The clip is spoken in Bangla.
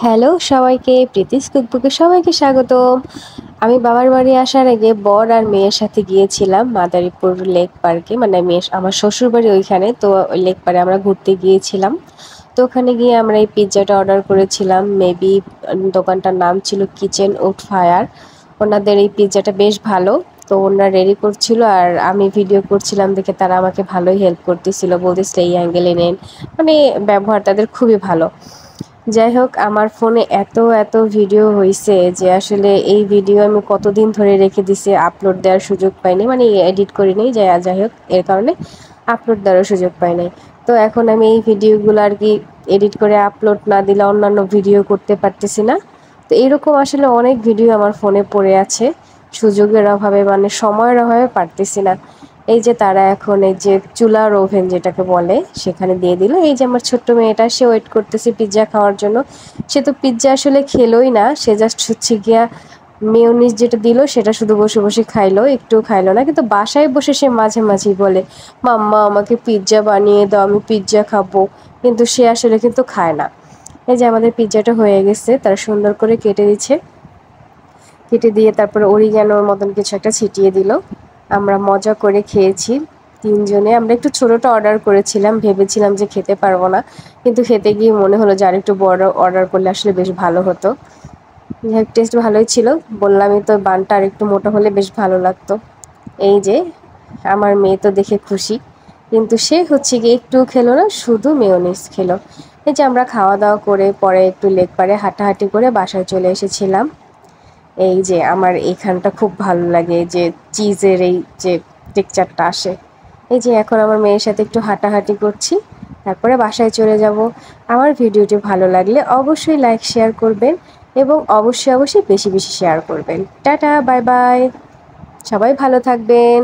হ্যালো সবাইকে, প্রীতিস কুকবুকে সবাইকে স্বাগতম। আমি বাবার বাড়ি আসার আগে বর আর মেয়ের সাথে গিয়েছিলাম মাদারীপুর লেক পার্কে, মানে আমার শ্বশুর বাড়ি ওইখানে। তো ওই লেক পার্কে আমরা ঘুরতে গিয়েছিলাম। তো ওখানে গিয়ে আমরা এই পিৎজাটা অর্ডার করেছিলাম। মেবি দোকানটার নাম ছিল কিচেন উড ফায়ার। ওনাদের এই পিৎজাটা বেশ ভালো। তো ওনারা রেডি করছিল আর আমি ভিডিও করছিলাম দেখে তারা আমাকে ভালোই হেল্প করতেছিল, বলতেছিল এই অ্যাঙ্গেলে নেন। মানে ব্যবহার তাদের খুবই ভালো। যাই হোক, আমার ফোনে এত এত ভিডিও হইছে যে আসলে এই ভিডিও আমি কতদিন ধরে রেখে দিছি, আপলোড দেওয়ার সুযোগ পাইনি, মানে এডিট করিনি। যাই হোক, এর কারণে আপলোড দেওয়ার সুযোগ পাই নাই। তো এখন আমি এই ভিডিওগুলো আর কি এডিট করে আপলোড না দিলে অন্যান্য ভিডিও করতে পারতেছি না। তো এরকম আসলে অনেক ভিডিও আমার ফোনে পড়ে আছে, সুযোগের অভাবে, মানে সময়ের অভাবে পারতেছি না। এই যে তারা এখন এই যে চুলার ওভেন যেটাকে বলে সেখানে দিয়ে দিল। এই যে আমার ছোট্ট মেয়েটা, সে ওয়েট করতেছে পিৎজা খাওয়ার জন্য। সে তো পিৎজা আসলে খেলোই না, সে জাস্ট হচ্ছে গিয়া মেয়োনিজ যেটা দিল সেটা শুধু বসে বসে খাইলো, একটুও খাইলো না। কিন্তু বাসায় বসে সে মাঝে মাঝেই বলে, মাম্মা আমাকে পিৎজা বানিয়ে দাও, আমি পিৎজা খাবো। কিন্তু সে আসলে কিন্তু খায় না। এই যে আমাদের পিৎজাটা হয়ে গেছে, তারা সুন্দর করে কেটে দিচ্ছে। কেটে দিয়ে তারপরে অরিগ্যানোর মতন কিছু একটা ছিটিয়ে দিল। আমরা মজা করে খেয়েছি তিনজনে। আমরা একটু ছোটোটা অর্ডার করেছিলাম, ভেবেছিলাম যে খেতে পারবো না, কিন্তু খেতে গিয়ে মনে হলো যে আরেকটু বড় অর্ডার করলে আসলে বেশ ভালো হতো। টেস্ট ভালোই ছিল, বললামই তো, বানটা আর একটু মোটা হলে বেশ ভালো লাগতো। এই যে আমার মেয়ে তো দেখে খুশি, কিন্তু সে হচ্ছে গিয়ে একটু খেলো না, শুধু মেয়োনিজ খেলো। এই যে আমরা খাওয়া দাওয়া করে পরে একটু লেক পাড়ে হাঁটাহাঁটি করে বাসায় চলে এসেছিলাম। এই যে আমার এইখানটা খুব ভালো লাগে যে চিজের এই যে টেক্সচারটা আসে। এই যে এখন আমার মেয়ের সাথে একটু হাঁটাহাঁটি করছি, তারপরে বাসায় চলে যাব। আমার ভিডিওটি ভালো লাগলে অবশ্যই লাইক শেয়ার করবেন এবং অবশ্যই বেশি বেশি শেয়ার করবেন। টাটা, বাই বাই, সবাই ভালো থাকবেন।